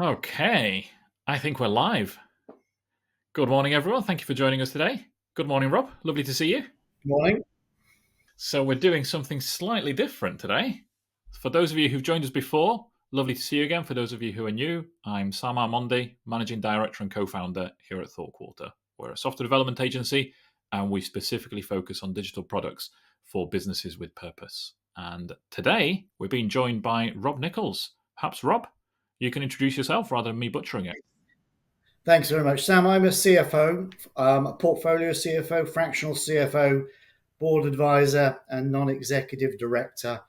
Okay, I think we're live. Good morning, everyone. Thank you for joining us today. Good morning, Rob. Lovely to see you. Morning. So, we're doing something slightly different today. For those of you who've joined us before, lovely to see you again. For those of you who are new, I'm Sam Armondi, Managing Director and Co founder here at Thought Quarter. We're a software development agency and we specifically focus on digital products for businesses with purpose. And today, we're being joined by Rob Nicholls. Perhaps, Rob, you can introduce yourself rather than me butchering it. Thanks very much, Sam. I'm a CFO, a portfolio CFO, fractional CFO, board advisor, and non-executive director.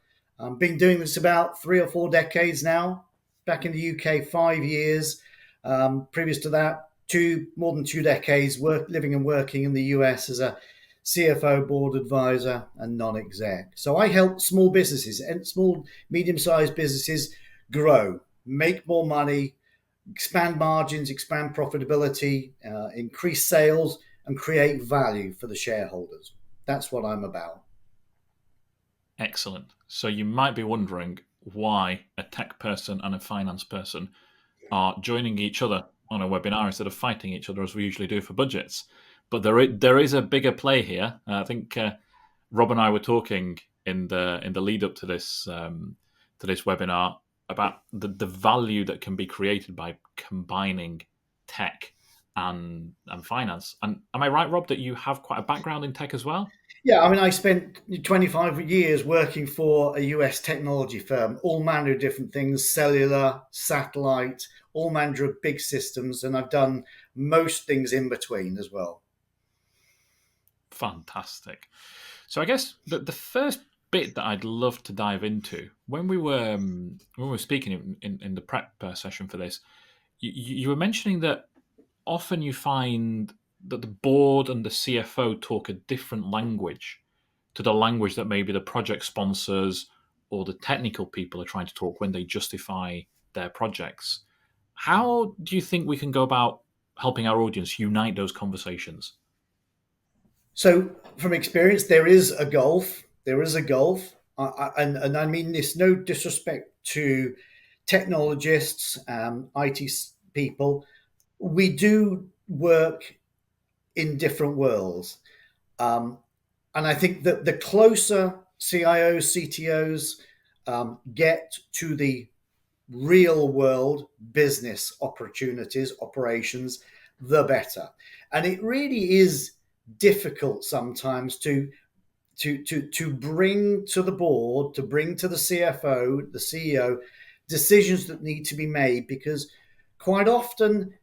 Been doing this about 3 or 4 decades now. Back in the UK, 5 years. Previous to that, more than 2 decades living and working in the US as a CFO, board advisor, and non-exec. So I help small businesses and small, medium-sized businesses grow, make more money, expand margins, expand profitability, increase sales, and create value for the shareholders. That's what I'm about. Excellent. So you might be wondering why a tech person and a finance person are joining each other on a webinar instead of fighting each other as we usually do for budgets. But there is a bigger play here. I think Rob and I were talking in the lead up to this webinar about the value that can be created by combining tech and finance. And am I right, Rob, that you have quite a background in tech as well? Yeah, I mean, I spent 25 years working for a US technology firm, all manner of different things, cellular, satellite, all manner of big systems, and I've done most things in between as well. Fantastic. So I guess the first bit that I'd love to dive into when we were speaking in the prep session for this, you were mentioning that often you find that the board and the CFO talk a different language to the language that maybe the project sponsors or the technical people are trying to talk when they justify their projects. How do you think we can go about helping our audience unite those conversations? So, from experience, there is a gulf. There is a gulf, and I mean this no disrespect to technologists, IT people. We do work in different worlds, and I think that the closer CIOs, CTOs get to the real world business opportunities, operations, the better. And it really is difficult sometimes to bring to the board, to bring to the CFO, the CEO, decisions that need to be made because quite often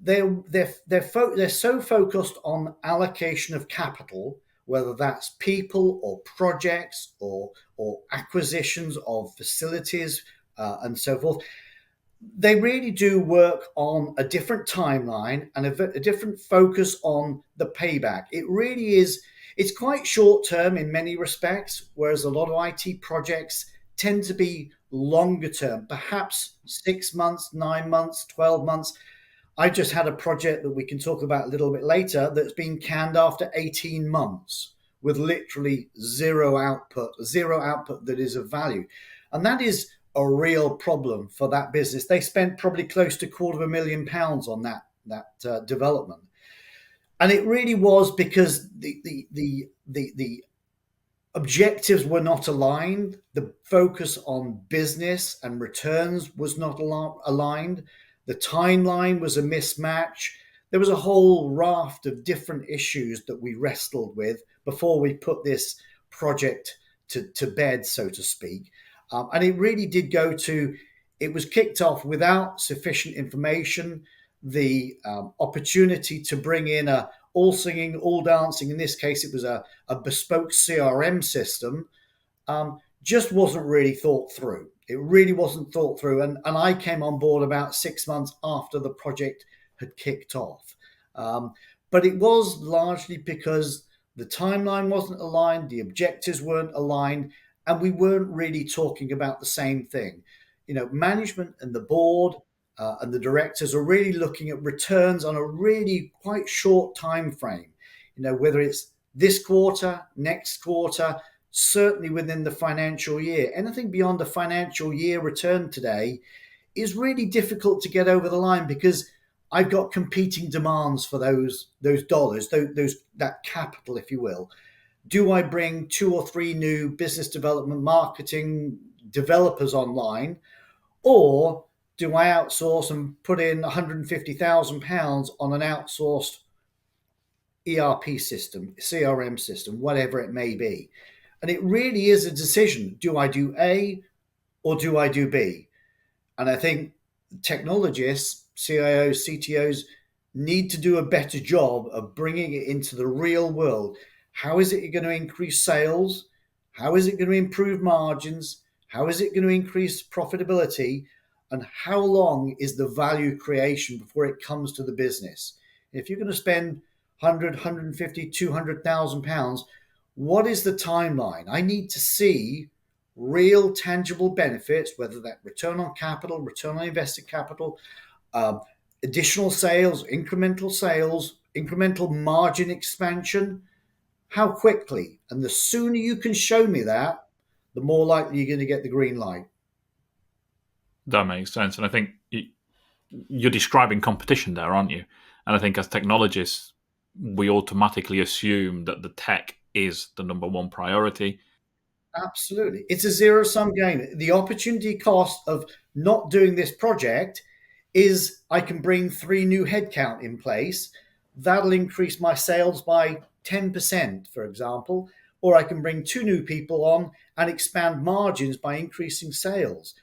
they're so focused on allocation of capital, whether that's people or projects or acquisitions of facilities and so forth. They really do work on a different timeline and a different focus on the payback. It really is. It's quite short term in many respects, whereas a lot of IT projects tend to be longer term, perhaps 6 months, 9 months, 12 months. I just had a project that we can talk about a little bit later that's been canned after 18 months with literally zero output that is of value. And that is a real problem for that business. They spent probably close to £250,000 on that development. And it really was because the objectives were not aligned. The focus on business and returns was not aligned. The timeline was a mismatch. There was a whole raft of different issues that we wrestled with before we put this project to bed, so to speak. And it really did it was kicked off without sufficient information. The opportunity to bring in all singing, all dancing, in this case, it was a bespoke CRM system, just wasn't really thought through. It really wasn't thought through. And I came on board about 6 months after the project had kicked off. But it was largely because the timeline wasn't aligned, the objectives weren't aligned, and we weren't really talking about the same thing. Management and the board and the directors are really looking at returns on a really quite short time frame. Whether it's this quarter, next quarter, certainly within the financial year. Anything beyond a financial year return today is really difficult to get over the line because I've got competing demands for those dollars, those that capital, if you will. Do I bring two or three new business development marketing developers online, or do I outsource and put in £150,000 on an outsourced ERP system, CRM system, whatever it may be? And it really is a decision. Do I do A or do I do B? And I think technologists, CIOs, CTOs need to do a better job of bringing it into the real world. How is it going to increase sales? How is it going to improve margins? How is it going to increase profitability? And how long is the value creation before it comes to the business? If you're going to spend 100, 150, 200,000 pounds, what is the timeline? I need to see real tangible benefits, whether that return on capital, return on invested capital, uh, additional sales, incremental margin expansion. How quickly? And the sooner you can show me that, the more likely you're going to get the green light. That makes sense. And I think you're describing competition there, aren't you? And I think as technologists, we automatically assume that the tech is the number one priority. Absolutely. It's a zero sum game. The opportunity cost of not doing this project is I can bring three new headcount in place. That'll increase my sales by 10%, for example. Or I can bring two new people on and expand margins by increasing sales.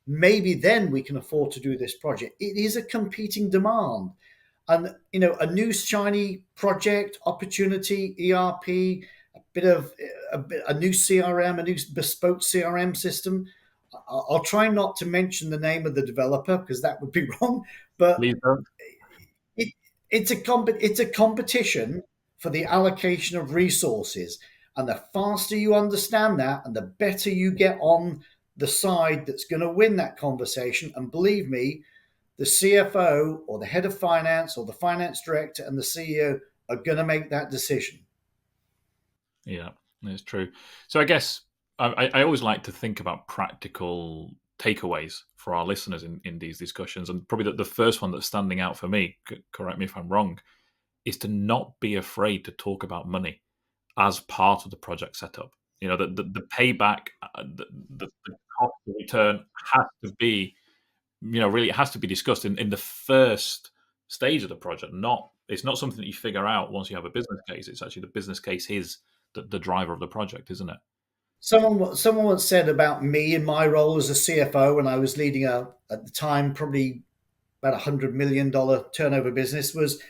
Maybe then we can afford to do this project. It is a competing demand. And a new shiny project opportunity, ERP, bit of a new CRM, a new bespoke CRM system. I'll try not to mention the name of the developer because that would be wrong. But Please don't. it, it's a competition for the allocation of resources, and the faster you understand that, and the better you get on the side that's going to win that conversation. And believe me, the CFO or the head of finance or the finance director and the CEO are going to make that decision. Yeah, it's true. So I guess I always like to think about practical takeaways for our listeners in these discussions. And probably the first one that's standing out for me, correct me if I'm wrong, is to not be afraid to talk about money as part of the project setup. The payback, the cost, the return has to be, really it has to be discussed in the first stage of the project. It's not something that you figure out once you have a business case. It's actually the business case is the driver of the project, isn't it? Someone once said about me in my role as a CFO when I was leading at the time probably about $100 million turnover business was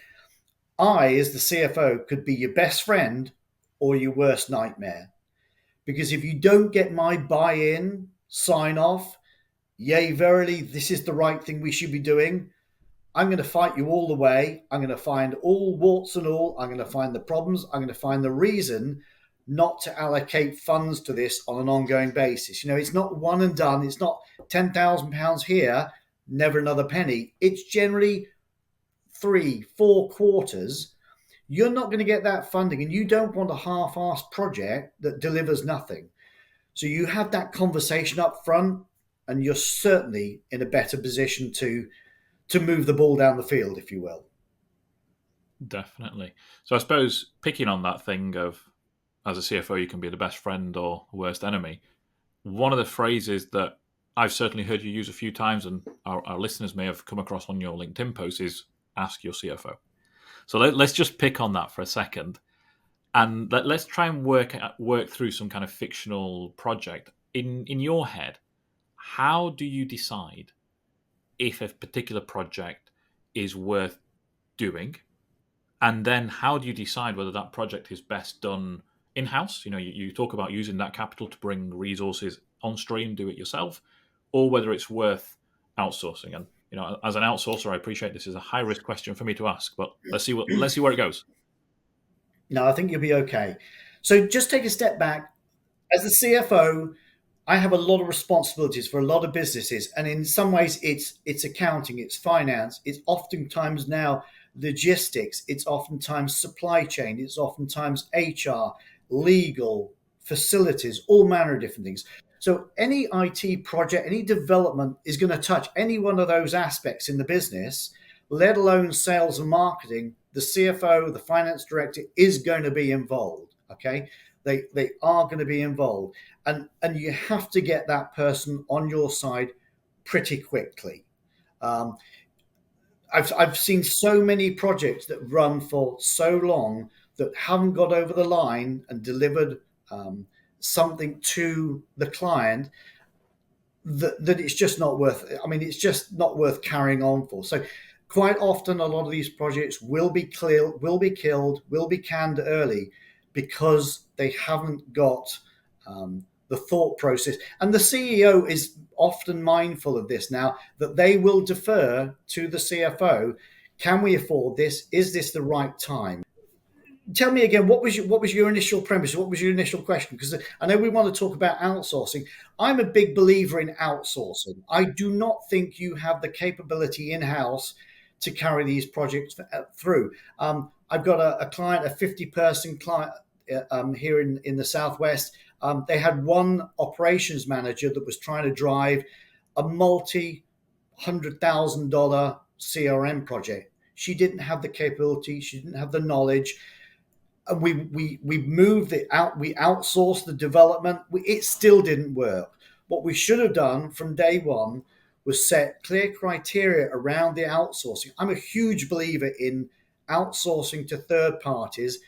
I, as the CFO, could be your best friend or your worst nightmare. Because if you don't get my buy-in, sign off, yea, verily, this is the right thing we should be doing, I'm going to fight you all the way. I'm going to find all warts and all. I'm going to find the problems. I'm going to find the reason not to allocate funds to this on an ongoing basis. It's not one and done. It's not £10,000 here, never another penny. It's generally 3, 4 quarters. You're not going to get that funding, and you don't want a half-assed project that delivers nothing. So you have that conversation up front, and you're certainly in a better position to move the ball down the field, if you will. Definitely. So I suppose picking on that thing of as a CFO, you can be the best friend or worst enemy. One of the phrases that I've certainly heard you use a few times, and our listeners may have come across on your LinkedIn post, is ask your CFO. So let's just pick on that for a second, and let's try and work through some kind of fictional project in your head. How do you decide if a particular project is worth doing? And then how do you decide whether that project is best done in-house? You talk about using that capital to bring resources on stream, do it yourself, or whether it's worth outsourcing. And as an outsourcer, I appreciate this is a high-risk question for me to ask, but let's see where it goes. No, I think you'll be okay. So just take a step back. As the CFO, I have a lot of responsibilities for a lot of businesses, and in some ways, it's accounting, it's finance, it's oftentimes now logistics, it's oftentimes supply chain, it's oftentimes HR, legal, facilities, all manner of different things. So any IT project, any development is going to touch any one of those aspects in the business, let alone sales and marketing. The CFO, the finance director is going to be involved. Okay, they are going to be involved, and you have to get that person on your side pretty quickly. Um, I've seen so many projects that run for so long that haven't got over the line and delivered something to the client that it's just not worth. I mean, it's just not worth carrying on for. So quite often, a lot of these projects will be killed, will be canned early because they haven't got the thought process. And the CEO is often mindful of this now, that they will defer to the CFO. Can we afford this? Is this the right time? Tell me again, what was your initial premise? What was your initial question? Because I know we want to talk about outsourcing. I'm a big believer in outsourcing. I do not think you have the capability in house to carry these projects through. I've got a client, a 50-person client here in the southwest. They had one operations manager that was trying to drive a multi-$100,000 CRM project. She didn't have the capability. She didn't have the knowledge. And we moved it out. We outsourced the development. It still didn't work. What we should have done from day one was set clear criteria around the outsourcing. I'm a huge believer in outsourcing to third parties.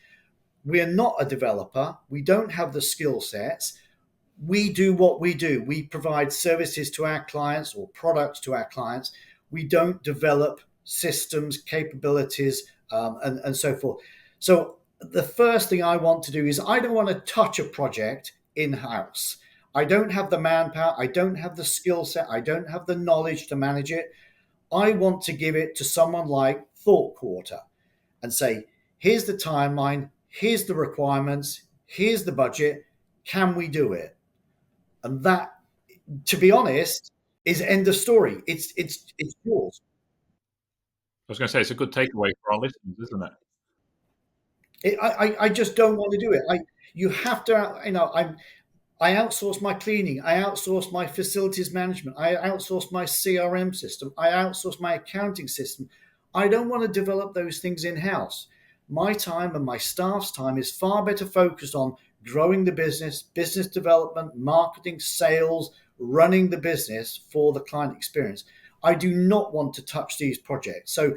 We are not a developer. We don't have the skill sets. We do what we do. We provide services to our clients or products to our clients. We don't develop systems, capabilities, and so forth. So the first thing I want to do is I don't want to touch a project in-house. I don't have the manpower. I don't have the skill set. I don't have the knowledge to manage it. I want to give it to someone like Thought Quarter and say, here's the timeline, here's the requirements, here's the budget. Can we do it? And that, to be honest, is end of story. It's yours. I was going to say it's a good takeaway for our listeners, isn't it? I just don't want to do it. You have to, I outsource my cleaning. I outsource my facilities management. I outsource my CRM system. I outsource my accounting system. I don't want to develop those things in house. My time and my staff's time is far better focused on growing the business, business development, marketing, sales, running the business for the client experience. I do not want to touch these projects. So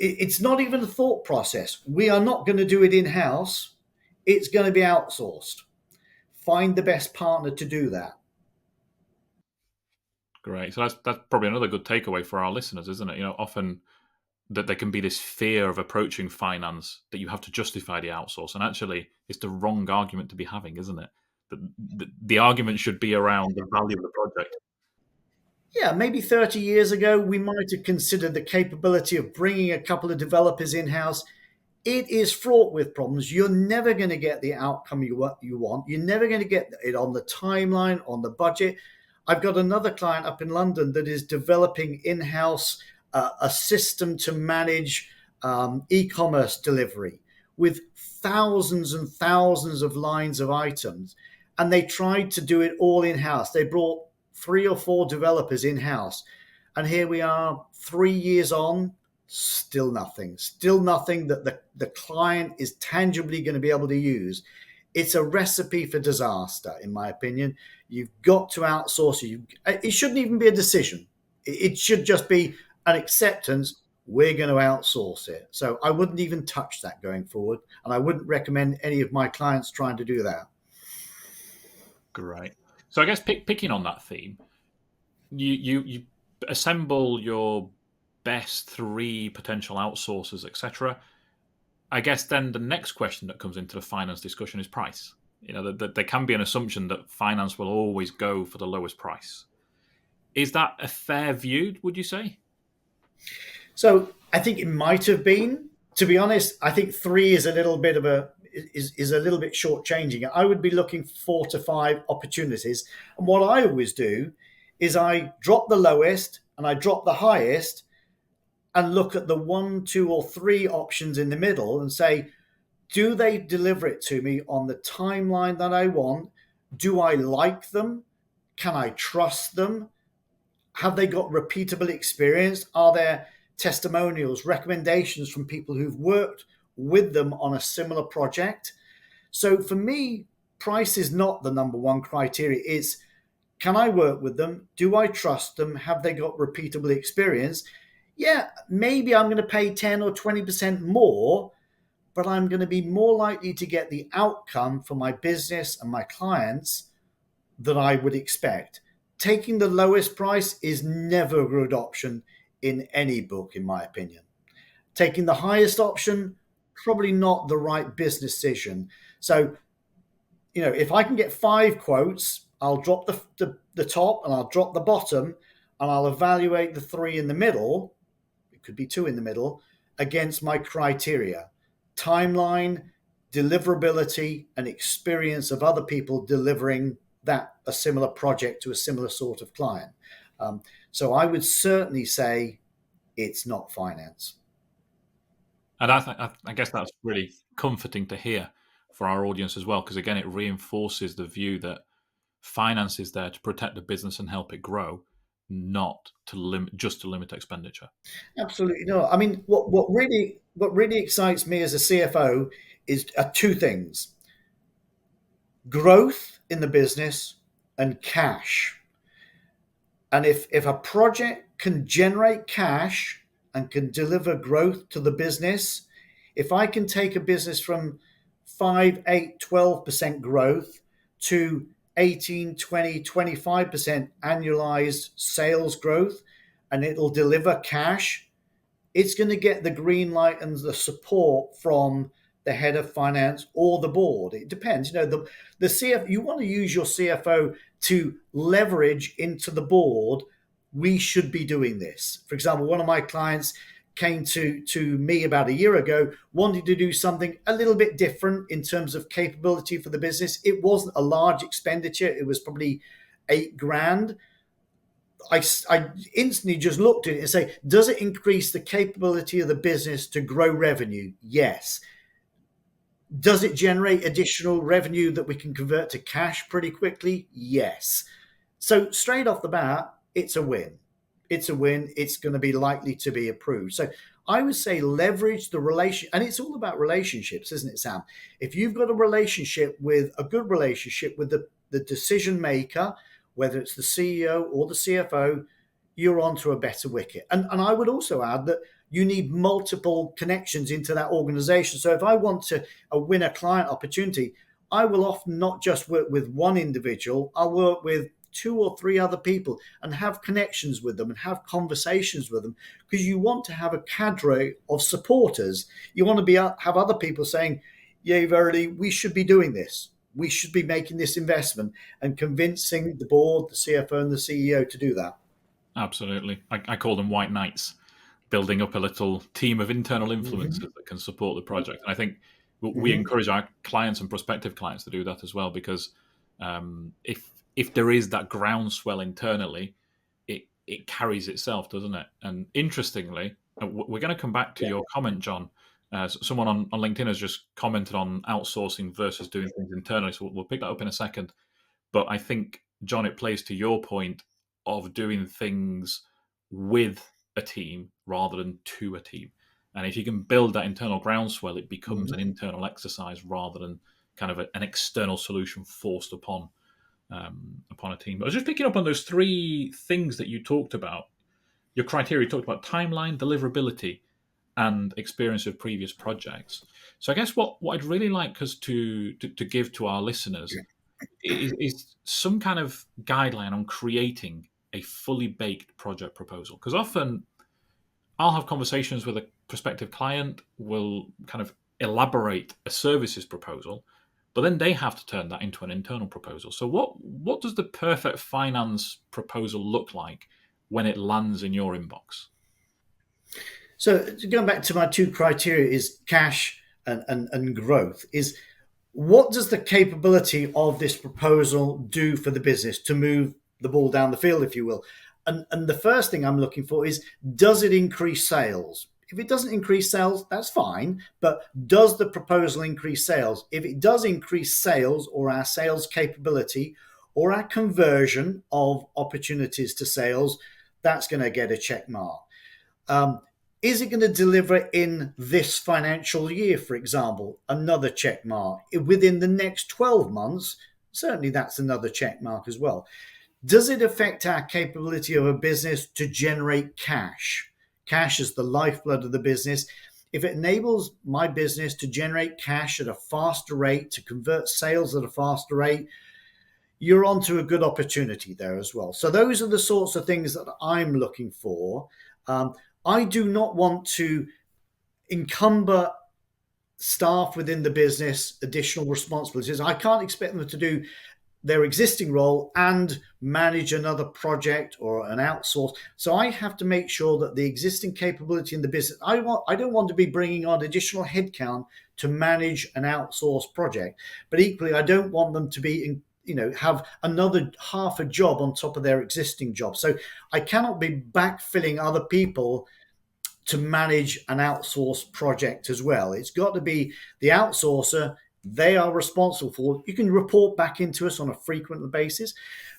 it's not even a thought process. We are not going to do it in house. It's going to be outsourced. Find the best partner to do that. Great. So that's probably another good takeaway for our listeners, isn't it? Often that there can be this fear of approaching finance that you have to justify the outsource, and actually, it's the wrong argument to be having, isn't it? The argument should be around the value of the project. Yeah, maybe 30 years ago, we might have considered the capability of bringing a couple of developers in house. It is fraught with problems. You're never going to get the outcome you want. You're never going to get it on the timeline, on the budget. I've got another client up in London that is developing in-house a system to manage e-commerce delivery with thousands and thousands of lines of items. And they tried to do it all in-house. They brought 3 or 4 developers in-house. And here we are 3 years on, still nothing that the client is tangibly going to be able to use. It's a recipe for disaster, in my opinion. You've got to outsource it. It shouldn't even be a decision. It should just be an acceptance. We're going to outsource it. So I wouldn't even touch that going forward. And I wouldn't recommend any of my clients trying to do that. Great. So I guess picking on that theme, you assemble your best 3 potential outsourcers, etc. I guess then the next question that comes into the finance discussion is price. That there can be an assumption that finance will always go for the lowest price. Is that a fair view, would you say? So I think it might have been. To be honest, I think 3 is a little bit of is a little bit shortchanging. I would be looking for 4 to 5 opportunities. And what I always do is I drop the lowest and I drop the highest and look at the 1, 2, or 3 options in the middle and say, do they deliver it to me on the timeline that I want? Do I like them? Can I trust them? Have they got repeatable experience? Are there testimonials, recommendations from people who've worked with them on a similar project? So for me, price is not the number one criteria. It's, can I work with them? Do I trust them? Have they got repeatable experience? Yeah, maybe I'm going to pay 10 or 20% more, but I'm going to be more likely to get the outcome for my business and my clients that I would expect. Taking the lowest price is never a good option in any book, in my opinion. Taking the highest option, probably not the right business decision. So, if I can get 5 quotes, I'll drop the top and I'll drop the bottom, and I'll evaluate the 3 in the middle. It could be 2 in the middle against my criteria: timeline, deliverability, and experience of other people delivering that a similar project to a similar sort of client. So I would certainly say it's not finance. And I guess that's really comforting to hear for our audience as well, because again, it reinforces the view that finance is there to protect the business and help it grow, not to limit expenditure. Absolutely no. I mean, what really excites me as a CFO is 2 things: growth in the business and cash. And if a project can generate cash and can deliver growth to the business, if I can take a business from 5, 8, 12% growth to 18, 20, 25% annualized sales growth, and it'll deliver cash, it's going to get the green light and the support from the head of finance or the board. It depends. The CFO, you want to use your CFO to leverage into the board. We should be doing this. For example, one of my clients came to me about a year ago, wanting to do something a little bit different in terms of capability for the business. It wasn't a large expenditure. It was probably 8 grand. I instantly just looked at it and say, does it increase the capability of the business to grow revenue? Yes. Does it generate additional revenue that we can convert to cash pretty quickly? Yes. So straight off the bat, it's a win. It's a win. It's going to be likely to be approved. So I would say leverage the relation, and it's all about relationships, isn't it, Sam? If you've got a good relationship with the decision maker, whether it's the CEO or the CFO, you're onto a better wicket. And I would also add that you need multiple connections into that organization. So if I want to win a client opportunity, I will often not just work with one individual, I'll work with 2 or 3 other people and have connections with them and have conversations with them, because you want to have a cadre of supporters. You want to have other people saying, yeah, Verily, we should be doing this. We should be making this investment, and convincing the board, the CFO and the CEO to do that. Absolutely. I call them white knights, building up a little team of internal influencers Mm-hmm. that can support the project. And I think we Mm-hmm. encourage our clients and prospective clients to do that as well, because if there is that groundswell internally, it carries itself, doesn't it? And interestingly, we're going to come back to Yeah. your comment, John. Someone on LinkedIn has just commented on outsourcing versus doing things internally, so we'll pick that up in a second. But I think, John, it plays to your point of doing things with a team rather than to a team. And if you can build that internal groundswell, it becomes an Mm-hmm. internal exercise rather than kind of an external solution forced upon a team. But I was just picking up on those 3 things that you talked about. Your criteria, you talked about timeline, deliverability, and experience of previous projects. So I guess what I'd really like us to give to our listeners is some kind of guideline on creating a fully baked project proposal. Because often I'll have conversations with a prospective client, will kind of elaborate a services proposal, but then they have to turn that into an internal proposal. So what does the perfect finance proposal look like when it lands in your inbox? So going back to my 2 criteria is cash and growth. Is, what does the capability of this proposal do for the business to move the ball down the field, if you will? And the first thing I'm looking for is, does it increase sales? If it doesn't increase sales, that's fine. But does the proposal increase sales? If it does increase sales or our sales capability, or our conversion of opportunities to sales, that's going to get a check mark. Is it going to deliver in this financial year, for example? Another check mark. Within the next 12 months, certainly that's another check mark as well. Does it affect our capability of a business to generate cash? Cash is the lifeblood of the business. If it enables my business to generate cash at a faster rate, to convert sales at a faster rate, you're onto a good opportunity there as well. So those are the sorts of things that I'm looking for. I do not want to encumber staff within the business additional responsibilities. I can't expect them to do their existing role and manage another project or an outsource. So I have to make sure that the existing capability in the business, I don't want to be bringing on additional headcount to manage an outsourced project, but equally I don't want them to be have another half a job on top of their existing job. So I cannot be backfilling other people to manage an outsourced project as well. It's got to be the outsourcer. They are responsible for. You can report back into us on a frequent basis,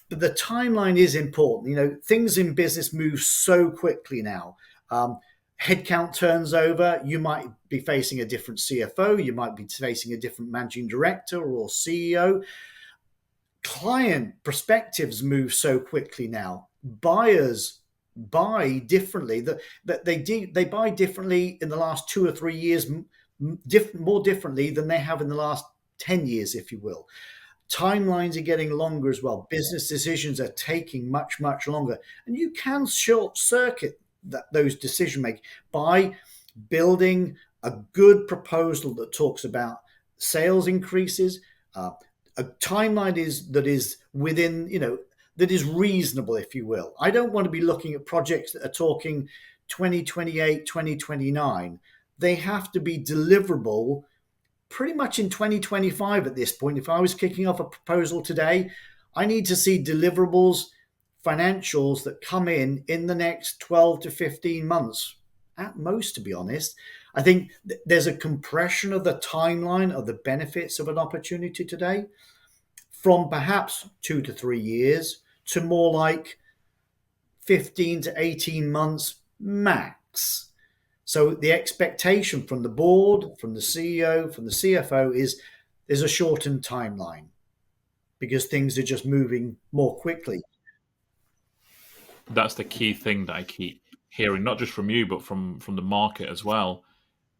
but the timeline is important. Things in business move so quickly now. Headcount turns over. You might be facing a different CFO. You might be facing a different managing director or CEO. Client perspectives move so quickly now. Buyers buy differently. That they buy differently in the last 2 or 3 years, more differently than they have in the last 10 years, if you will. Timelines are getting longer as well. Business decisions are taking much, much longer. And you can short circuit those decision making by building a good proposal that talks about sales increases, a timeline that is within, that is reasonable, if you will. I don't want to be looking at projects that are talking 2028, 2029. They have to be deliverable pretty much in 2025 at this point. If I was kicking off a proposal today, I need to see deliverables, financials that come in the next 12 to 15 months at most, to be honest. I think there's a compression of the timeline of the benefits of an opportunity today from perhaps 2 to 3 years to more like 15 to 18 months max. So the expectation from the board, from the CEO, from the CFO is there's a shortened timeline because things are just moving more quickly. That's the key thing that I keep hearing, not just from you, but from the market as well.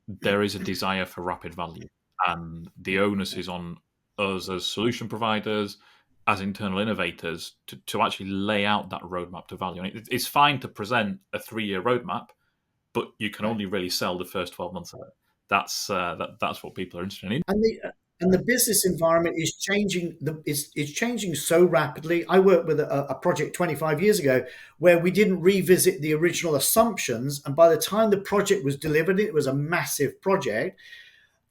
There is a desire for rapid value, and the onus is on us as solution providers, as internal innovators, to actually lay out that roadmap to value. And it's fine to present a 3-year roadmap, but you can only really sell the first 12 months of it. That's what people are interested in. And the business environment is changing. It's changing so rapidly. I worked with a project 25 years ago where we didn't revisit the original assumptions, and by the time the project was delivered, it was a massive project.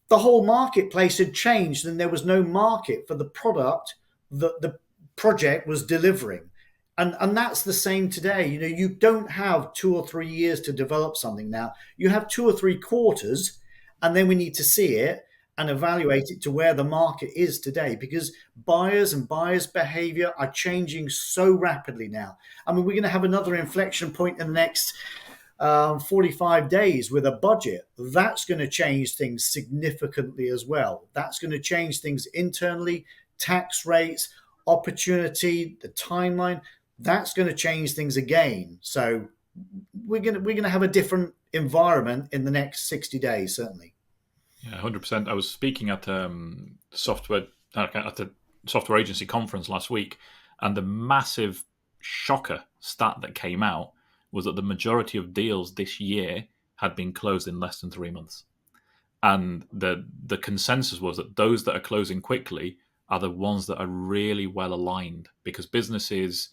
The whole marketplace had changed, and there was no market for the product that the project was delivering. And that's the same today. You don't have 2 or 3 years to develop something now. You have 2 or 3 quarters, and then we need to see it and evaluate it to where the market is today, because buyers and buyers' behavior are changing so rapidly now. I mean, we're going to have another inflection point in the next 45 days with a budget. That's going to change things significantly as well. That's going to change things internally, tax rates, opportunity, the timeline. That's going to change things again. So we're going to have a different environment in the next 60 days, certainly. Yeah, 100%. I was speaking at software at a software agency conference last week, and the massive shocker stat that came out was that the majority of deals this year had been closed in less than 3 months. And the consensus was that those that are closing quickly are the ones that are really well aligned, because businesses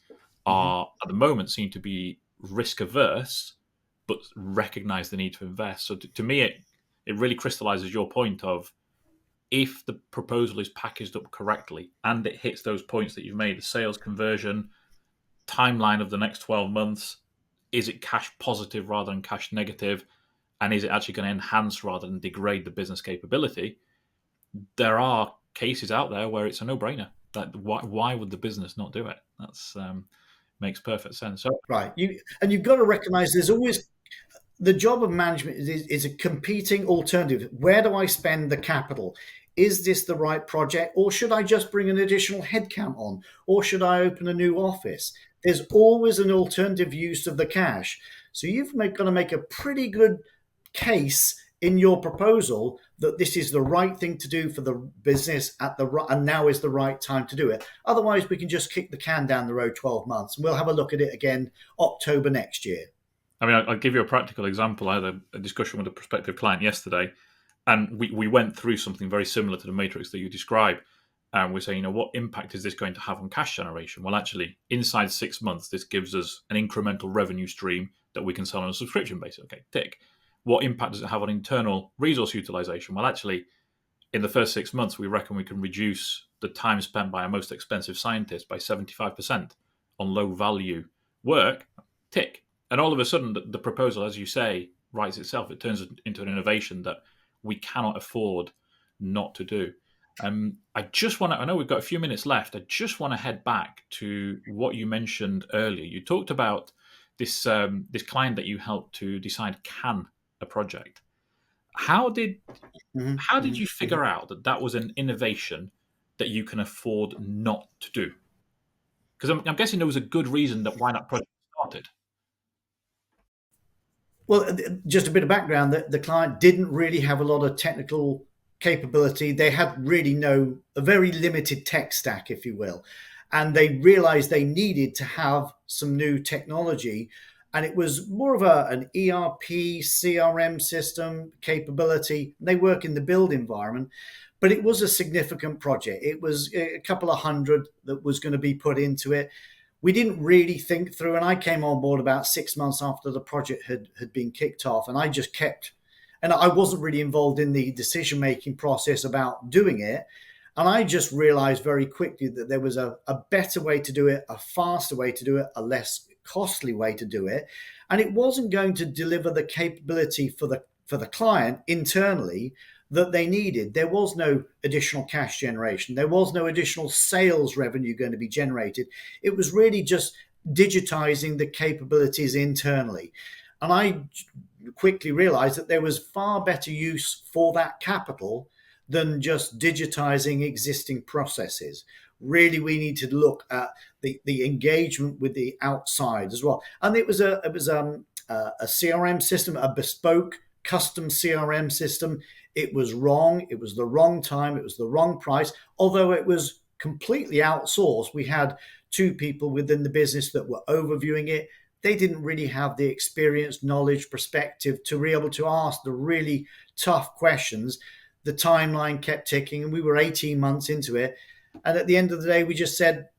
are at the moment seem to be risk averse, but recognize the need to invest. So to me, it really crystallizes your point of, if the proposal is packaged up correctly and it hits those points that you've made, the sales conversion, timeline of the next 12 months, is it cash positive rather than cash negative? And is it actually going to enhance rather than degrade the business capability? There are cases out there where it's a no-brainer. That why would the business not do it? That's makes perfect sense. So Right. You've got to recognize there's always the job of management is a competing alternative. Where do I spend the capital? Is this the right project, or should I just bring an additional headcount on, or should I open a new office? There's always an alternative use of the cash. So got to make a pretty good case in your proposal that this is the right thing to do for the business and now is the right time to do it. Otherwise, we can just kick the can down the road 12 months and we'll have a look at it again October next year. I mean, I'll give you a practical example. I had a discussion with a prospective client yesterday, and we went through something very similar to the matrix that you describe. And we're saying, what impact is this going to have on cash generation? Well, actually, inside 6 months, this gives us an incremental revenue stream that we can sell on a subscription basis. Okay, tick. What impact does it have on internal resource utilization? Well, actually, in the first 6 months, we reckon we can reduce the time spent by our most expensive scientists by 75% on low value work. Tick. And all of a sudden, the proposal, as you say, writes itself. It turns into an innovation that we cannot afford not to do. I know we've got a few minutes left. I just want to head back to what you mentioned earlier. You talked about this client that you helped to decide can a project. How did you figure out that was an innovation that you can afford not to do? Because I'm guessing there was a good reason that why that project started. Well, just a bit of background that the client didn't really have a lot of technical capability. They had really a very limited tech stack, if you will. And they realized they needed to have some new technology. And it was more of an ERP, CRM system capability. They work in the build environment, but it was a significant project. It was a couple of hundred that was going to be put into it. We didn't really think through, and I came on board about 6 months after the project had been kicked off, and I wasn't really involved in the decision making process about doing it. And I just realized very quickly that there was a better way to do it, a faster way to do it, a less costly way to do it, and it wasn't going to deliver the capability for the client internally that they needed. There was no additional cash generation. There was no additional sales revenue going to be generated. It was really just digitizing the capabilities internally. And I quickly realized that there was far better use for that capital than just digitizing existing processes. Really, we need to look at the engagement with the outside as well. And it was a CRM system, a bespoke custom CRM system. It was wrong. It was the wrong time. It was the wrong price. Although it was completely outsourced, we had two people within the business that were overviewing it. They didn't really have the experience, knowledge, perspective to be able to ask the really tough questions. The timeline kept ticking, and we were 18 months into it. And at the end of the day, we just said,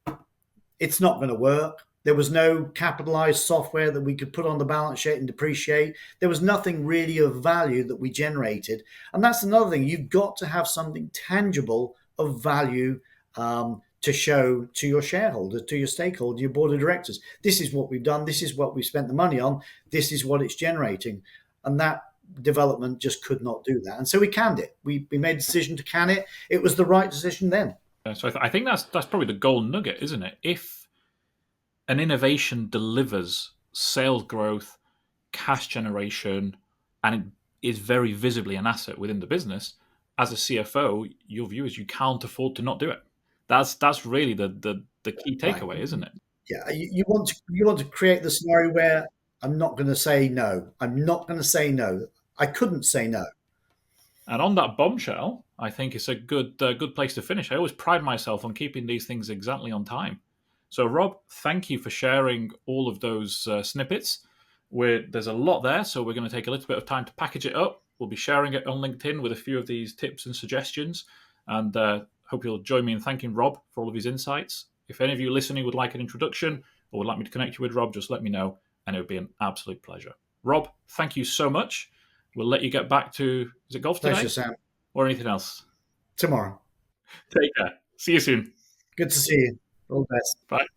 it's not going to work. There was no capitalized software that we could put on the balance sheet and depreciate. There was nothing really of value that we generated. And that's another thing. You've got to have something tangible of value to show to your shareholders, to your stakeholders, your board of directors. This is what we've done. This is what we've spent the money on. This is what it's generating. And that development just could not do that. And so we canned it. We made a decision to can it. It was the right decision then. So I think that's probably the gold nugget, isn't it? If an innovation delivers sales growth, cash generation, and it is very visibly an asset within the business, as a CFO, your view is you can't afford to not do it. That's really the key takeaway, right, isn't it? Yeah, you want to create the scenario where I'm not going to say no. I'm not going to say no. I couldn't say no. And on that bombshell, I think it's a good place to finish. I always pride myself on keeping these things exactly on time. So, Rob, thank you for sharing all of those snippets. There's a lot there, so we're going to take a little bit of time to package it up. We'll be sharing it on LinkedIn with a few of these tips and suggestions. And hope you'll join me in thanking Rob for all of his insights. If any of you listening would like an introduction or would like me to connect you with Rob, just let me know, and it would be an absolute pleasure. Rob, thank you so much. We'll let you get back to, is it golf today? Pleasure, Sam. Or anything else? Tomorrow. Take care. See you soon. Good to see you. All the best. Bye.